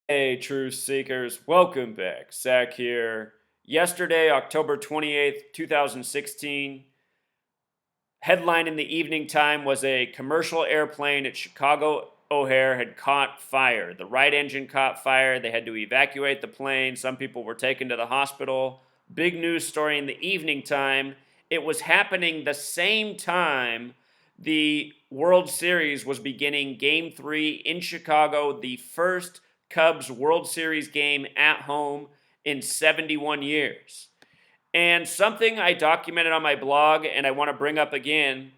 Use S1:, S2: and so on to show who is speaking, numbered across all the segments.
S1: Hey, truth seekers, welcome back. Zach here. Yesterday, October 28th, 2016, headline in the evening time was a commercial airplane at Chicago O'Hare had caught fire. The right engine caught fire. They had to evacuate the plane. Some people were taken to the hospital. Big news story in the evening time. It was happening the same time the World Series was beginning Game 3 in Chicago, the first Cubs World Series game at home in 71 years. And something I documented on my blog and I want to bring up again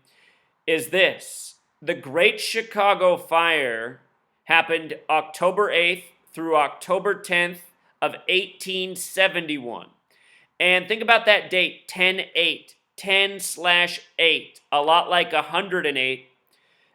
S1: is this. The Great Chicago Fire happened October 8th through October 10th of 1871. And think about that date, 10-8, 10/8, a lot like 108.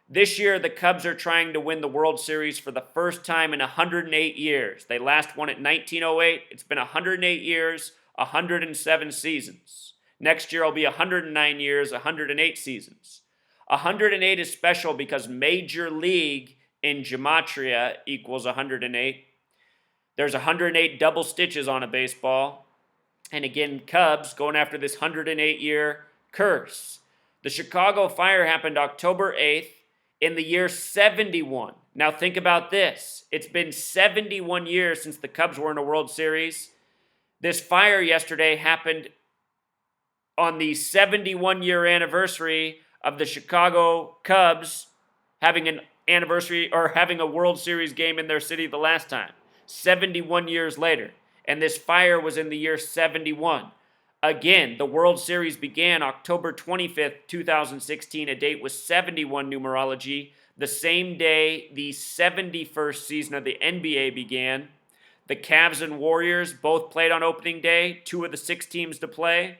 S1: This year, the Cubs are trying to win the World Series for the first time in 108 years. They last won it in 1908. It's been 108 years, 107 seasons. Next year will be 109 years, 108 seasons. 108 is special because Major League in gematria equals 108. There's 108 double stitches on a baseball. And again, Cubs going after this 108-year curse. The Chicago Fire happened October 8th in the year 71. Now think about this. It's been 71 years since the Cubs were in a World Series. This fire yesterday happened on the 71-year anniversary of the Chicago Cubs having an anniversary or having a World Series game in their city the last time. 71 years later. And this fire was in the year 71. Again, the World Series began October 25th, 2016, a date with 71 numerology, the same day the 71st season of the NBA began. The Cavs and Warriors both played on opening day, two of the six teams to play.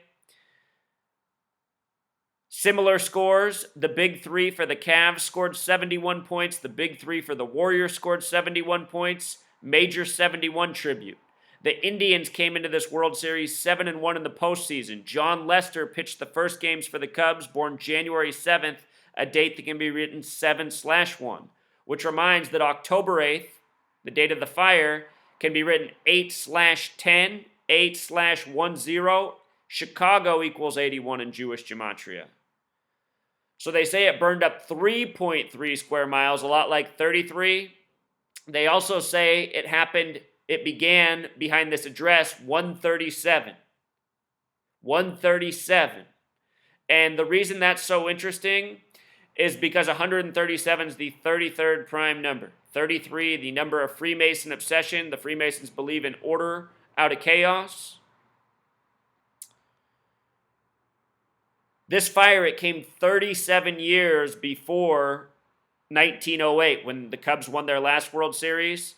S1: Similar scores, the big three for the Cavs scored 71 points, the big three for the Warriors scored 71 points, major 71 tribute. The Indians came into this World Series 7-1 in the postseason. John Lester pitched the first games for the Cubs, born January 7th, a date that can be written 7/1, which reminds that October 8th, the date of the fire, can be written 8/10, 8/10. Chicago equals 81 in Jewish gematria. So they say it burned up 3.3 square miles, a lot like 33. They also say it began behind this address, 137. 137. And the reason that's so interesting is because 137 is the 33rd prime number. 33, the number of Freemason obsession. The Freemasons believe in order out of chaos. This fire, it came 37 years before 1908 when the Cubs won their last World Series.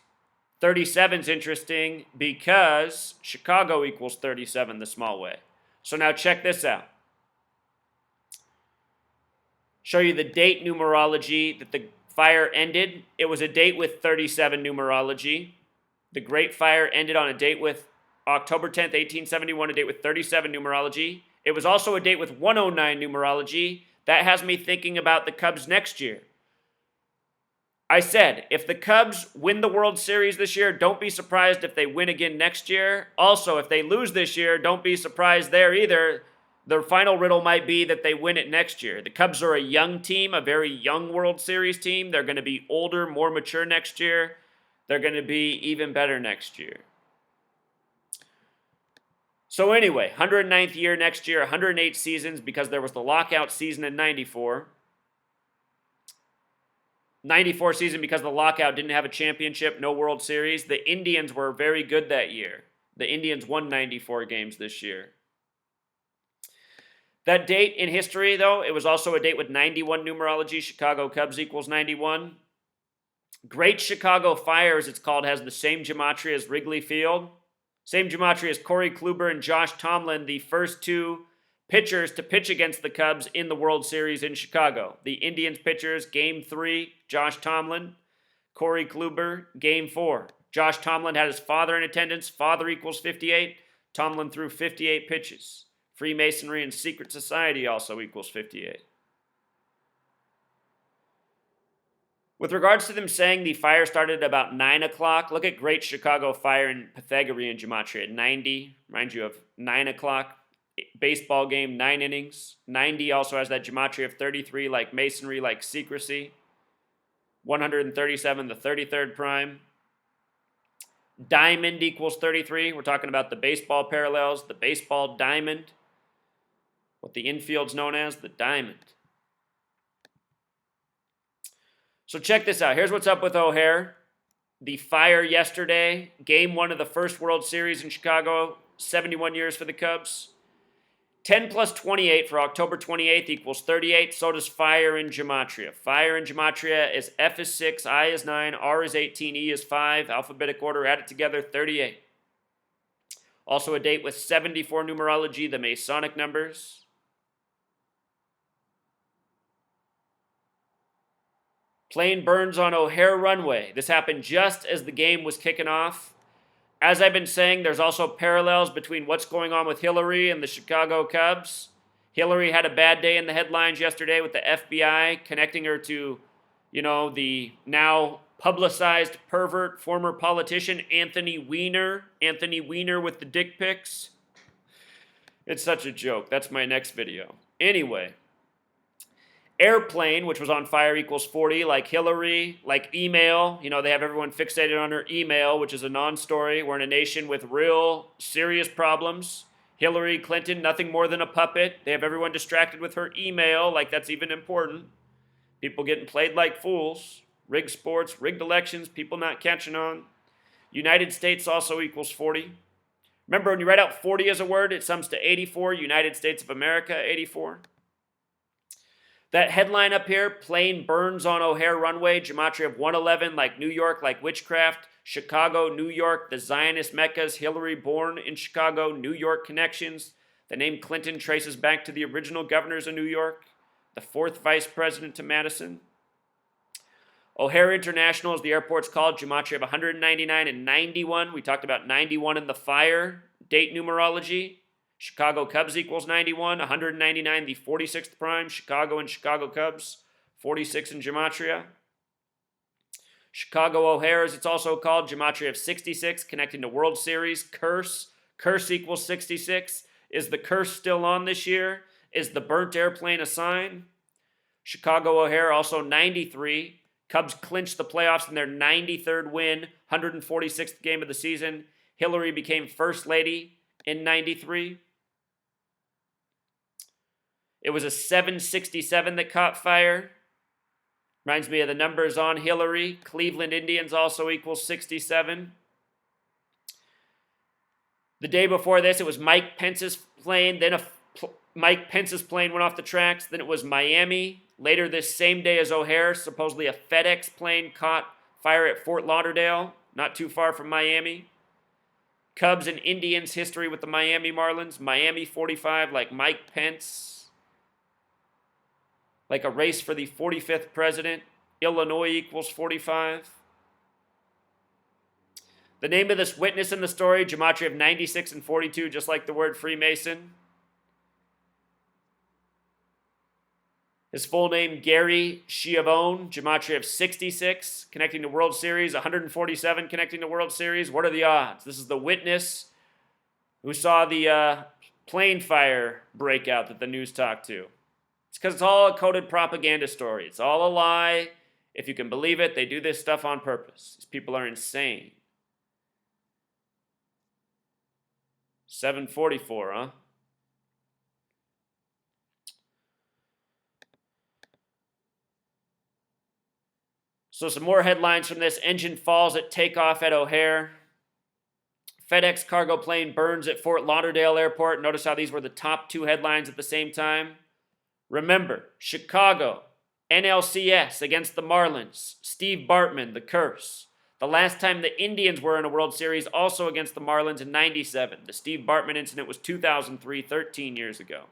S1: 37 is interesting because Chicago equals 37 the small way. So now check this out. Show you the date numerology that the fire ended. It was a date with 37 numerology. The Great Fire ended on a date with October 10th, 1871, a date with 37 numerology. It was also a date with 109 numerology. That has me thinking about the Cubs next year. I said, if the Cubs win the World Series this year, don't be surprised if they win again next year. Also, if they lose this year, don't be surprised there either. The final riddle might be that they win it next year. The Cubs are a young team, a very young World Series team. They're going to be older, more mature next year. They're going to be even better next year. So anyway, 109th year next year, 108 seasons because there was the lockout season in 94. 94 season because the lockout didn't have a championship, no World Series. The Indians were very good that year. The Indians won 94 games this year. That date in history, though, it was also a date with 91 numerology. Chicago Cubs equals 91. Great Chicago Fire, as it's called, has the same gematria as Wrigley Field. Same gematria as Corey Kluber and Josh Tomlin, the first two pitchers to pitch against the Cubs in the World Series in Chicago. The Indians pitchers, Game 3, Josh Tomlin. Corey Kluber, Game 4. Josh Tomlin had his father in attendance. Father equals 58. Tomlin threw 58 pitches. Freemasonry and secret society also equals 58. With regards to them saying the fire started at about 9 o'clock, look at Great Chicago Fire in Pythagorean gematria at 90. Reminds you of 9 o'clock. Baseball game, 9 innings. 90 also has that gematria of 33, like masonry, like secrecy. 137, the 33rd prime. Diamond equals 33. We're talking about the baseball parallels, the baseball diamond. What the infield's known as, the diamond. So check this out. Here's what's up with O'Hare. The fire yesterday, game 1 of the first World Series in Chicago, 71 years for the Cubs. 10 plus 28 for October 28th equals 38. So does fire in gematria. Fire in gematria is F is 6, I is 9, R is 18, E is 5. Alphabetic order, added together, 38. Also a date with 74 numerology, the Masonic numbers. Plane burns on O'Hare Runway. This happened just as the game was kicking off. As I've been saying, there's also parallels between what's going on with Hillary and the Chicago Cubs. Hillary had a bad day in the headlines yesterday with the FBI connecting her to, the now publicized pervert former politician Anthony Weiner. Anthony Weiner with the dick pics. It's such a joke. That's my next video. Anyway. Airplane, which was on fire, equals 40, like Hillary, like email. They have everyone fixated on her email, which is a non-story. We're in a nation with real serious problems. Hillary Clinton, nothing more than a puppet. They have everyone distracted with her email, like that's even important. People getting played like fools. Rigged sports, rigged elections, people not catching on. United States also equals 40. Remember, when you write out 40 as a word, it sums to 84. United States of America, 84. That headline up here, plane burns on O'Hare Runway, gematria of 111, like New York, like witchcraft, Chicago, New York, the Zionist Meccas, Hillary born in Chicago, New York connections. The name Clinton traces back to the original governors of New York, the 4th vice president to Madison. O'Hare International is the airport's called, gematria of 199 and 91. We talked about 91 in the fire, date numerology. Chicago Cubs equals 91, 199 the 46th prime, Chicago and Chicago Cubs, 46 in gematria. Chicago O'Hare, as it's also called, gematria of 66, connecting to World Series, curse equals 66. Is the curse still on this year? Is the burnt airplane a sign? Chicago O'Hare, also 93. Cubs clinched the playoffs in their 93rd win, 146th game of the season. Hillary became first lady in 93. It was a 767 that caught fire. Reminds me of the numbers on Hillary. Cleveland Indians also equals 67. The day before this, it was Mike Pence's plane. Then Mike Pence's plane went off the tracks. Then it was Miami. Later this same day as O'Hare, supposedly a FedEx plane caught fire at Fort Lauderdale, not too far from Miami. Cubs and Indians history with the Miami Marlins. Miami 45, like Mike Pence. Like a race for the 45th president. Illinois equals 45. The name of this witness in the story, gematria of 96 and 42, just like the word Freemason. His full name, Gary Schiavone, gematria of 66, connecting to World Series, 147 connecting to World Series. What are the odds? This is the witness who saw the plane fire breakout that the news talked to. It's because it's all a coded propaganda story. It's all a lie. If you can believe it, they do this stuff on purpose. These people are insane. 744, huh? So some more headlines from this. Engine falls at takeoff at O'Hare. FedEx cargo plane burns at Fort Lauderdale Airport. Notice how these were the top 2 headlines at the same time. Remember, Chicago, NLCS against the Marlins. Steve Bartman, the curse. The last time the Indians were in a World Series, also against the Marlins in 97. The Steve Bartman incident was 2003, 13 years ago.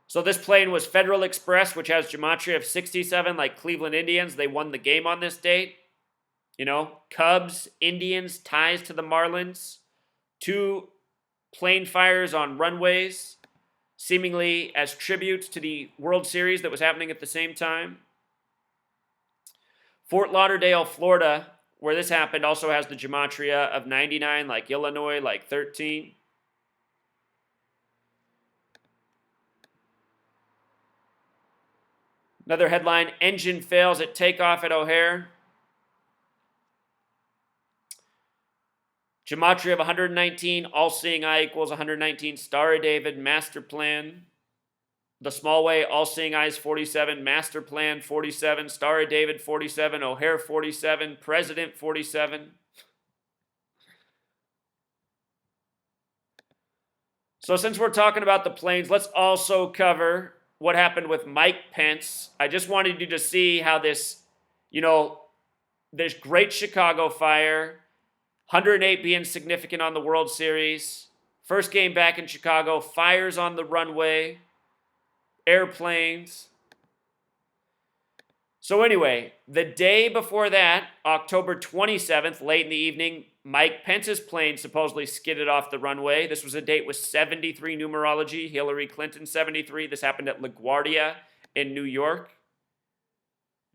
S1: So this plane was Federal Express, which has gematria of 67, like Cleveland Indians. They won the game on this date. Cubs, Indians, ties to the Marlins. 2 plane fires on runways. seemingly as tributes to the World Series that was happening at the same time. Fort Lauderdale, Florida, where this happened, also has the gematria of 99, like Illinois, like 13. Another headline, engine fails at takeoff at O'Hare. Gematria of 119, all-seeing eye equals 119, Star of David, master plan. The small way, all-seeing eyes 47, master plan 47, Star of David 47, O'Hare 47, president 47. So since we're talking about the planes, let's also cover what happened with Mike Pence. I just wanted you to see how this, this great Chicago fire, 108 being significant on the World Series, first game back in Chicago, fires on the runway, airplanes. So anyway, the day before that, October 27th, late in the evening, Mike Pence's plane supposedly skidded off the runway. This was a date with 73 numerology, Hillary Clinton 73. This happened at LaGuardia in New York.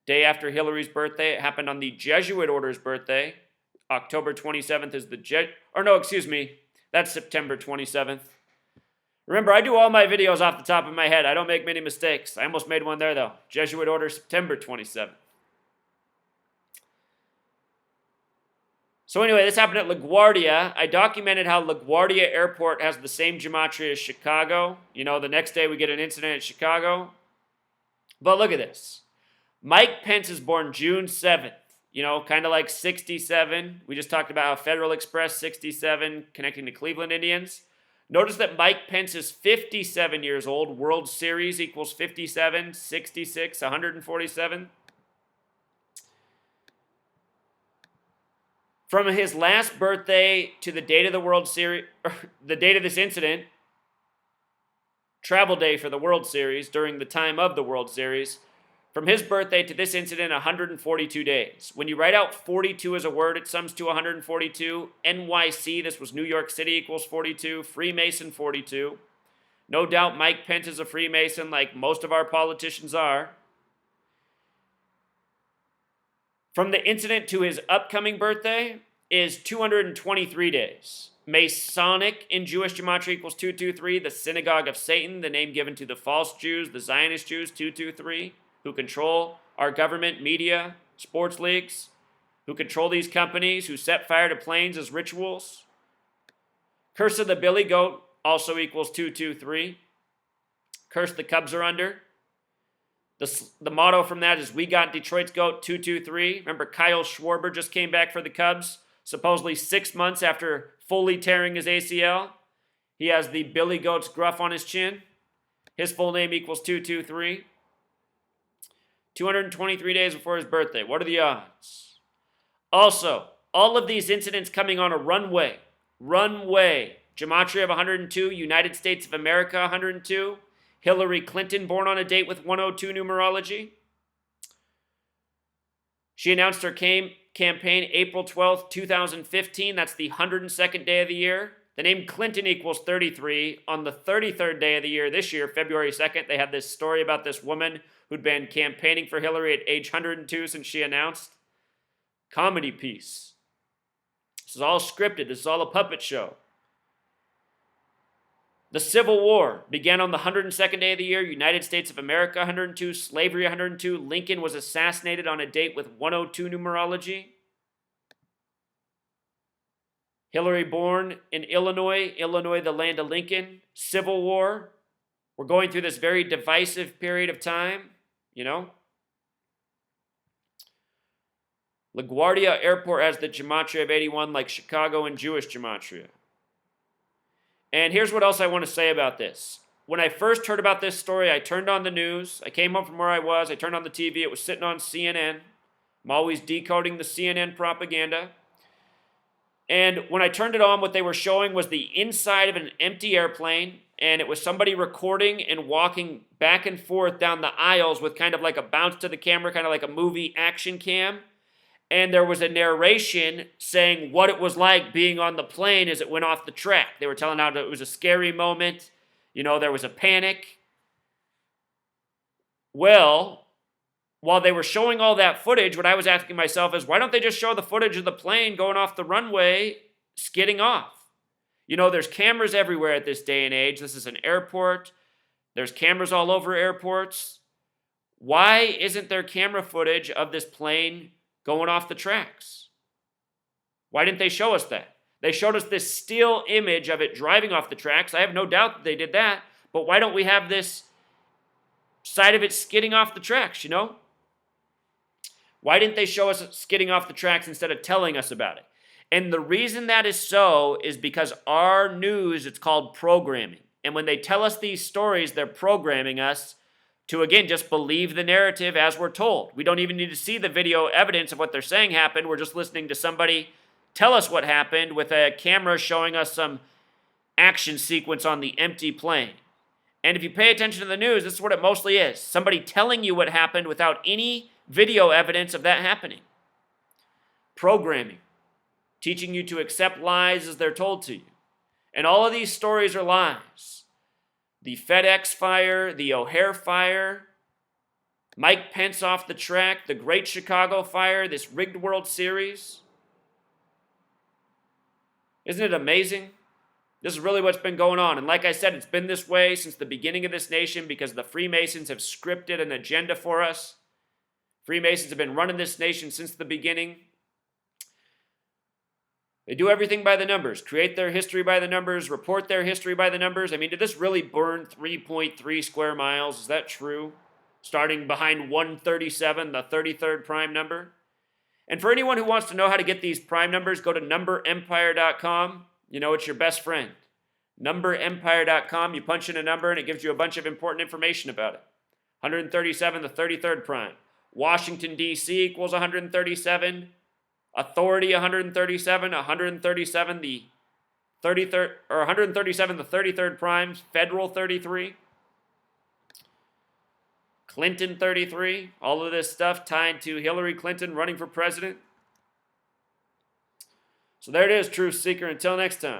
S1: Day after Hillary's birthday, it happened on the Jesuit order's birthday. October 27th is that's September 27th. Remember, I do all my videos off the top of my head. I don't make many mistakes. I almost made one there, though. Jesuit order, September 27th. So anyway, this happened at LaGuardia. I documented how LaGuardia Airport has the same gematria as Chicago. The next day we get an incident at Chicago. But look at this. Mike Pence is born June 7th. Kind of like 67. We just talked about how Federal Express 67 connecting to Cleveland Indians. Notice that Mike Pence is 57 years old. World Series equals 57, 66, 147. From his last birthday to the date of the World Series, or the date of this incident, travel day for the World Series during the time of the World Series, from his birthday to this incident, 142 days. When you write out 42 as a word, it sums to 142. NYC, this was New York City, equals 42. Freemason, 42. No doubt Mike Pence is a Freemason like most of our politicians are. From the incident to his upcoming birthday is 223 days. Masonic in Jewish gematria equals 223. The synagogue of Satan, the name given to the false Jews, the Zionist Jews, 223. Who control our government, media, sports leagues, who control these companies, who set fire to planes as rituals. Curse of the Billy Goat also equals 223. Curse the Cubs are under. The motto from that is, we got Detroit's goat, 223. Remember, Kyle Schwarber just came back for the Cubs, supposedly 6 months after fully tearing his ACL. He has the Billy Goat's gruff on his chin. His full name equals 223. 223 days before his birthday. What are the odds? Also, all of these incidents coming on a runway. Runway. Gematria of 102. United States of America, 102. Hillary Clinton born on a date with 102 numerology. She announced her campaign April 12th, 2015. That's the 102nd day of the year. The name Clinton equals 33. On the 33rd day of the year this year, February 2nd, they had this story about this woman who'd been campaigning for Hillary at age 102 since she announced. Comedy piece. This is all scripted. This is all a puppet show. The Civil War began on the 102nd day of the year. United States of America, 102. Slavery, 102. Lincoln was assassinated on a date with 102 numerology. Hillary born in Illinois. Illinois, the land of Lincoln. Civil War. We're going through this very divisive period of time. LaGuardia Airport has the gematria of 81 like Chicago and Jewish gematria. And here's what else I want to say about this. When I first heard about this story, I turned on the news. I came home from where I was. I turned on the TV. It was sitting on CNN. I'm always decoding the CNN propaganda. And when I turned it on, what they were showing was the inside of an empty airplane, and it was somebody recording and walking back and forth down the aisles with kind of like a bounce to the camera, kind of like a movie action cam. And there was a narration saying what it was like being on the plane as it went off the track. They were telling how it was a scary moment. There was a panic. Well, while they were showing all that footage, what I was asking myself is, why don't they just show the footage of the plane going off the runway, skidding off? There's cameras everywhere at this day and age. This is an airport. There's cameras all over airports. Why isn't there camera footage of this plane going off the tracks? Why didn't they show us that? They showed us this still image of it driving off the tracks. I have no doubt that they did that. But why don't we have this side of it skidding off the tracks, Why didn't they show us skidding off the tracks instead of telling us about it? And the reason that is so is because our news, it's called programming. And when they tell us these stories, they're programming us to, again, just believe the narrative as we're told. We don't even need to see the video evidence of what they're saying happened. We're just listening to somebody tell us what happened with a camera showing us some action sequence on the empty plane. And if you pay attention to the news, this is what it mostly is. Somebody telling you what happened without any video evidence of that happening. Programming. Teaching you to accept lies as they're told to you. And all of these stories are lies. The FedEx fire, the O'Hare fire, Mike Pence off the track, the Great Chicago fire, this rigged World Series. Isn't it amazing? This is really what's been going on. And like I said, it's been this way since the beginning of this nation because the Freemasons have scripted an agenda for us. Freemasons have been running this nation since the beginning. They do everything by the numbers, create their history by the numbers, report their history by the numbers. I mean, did this really burn 3.3 square miles? Is that true? Starting behind 137, the 33rd prime number. And for anyone who wants to know how to get these prime numbers, go to numberempire.com. It's your best friend. Numberempire.com. You punch in a number and it gives you a bunch of important information about it. 137, the 33rd prime. Washington, D.C. equals 137. Authority 137, 137 the 33rd, or 137 the 33rd primes, federal 33, Clinton 33, all of this stuff tied to Hillary Clinton running for president. So there it is, Truth Seeker. Until next time.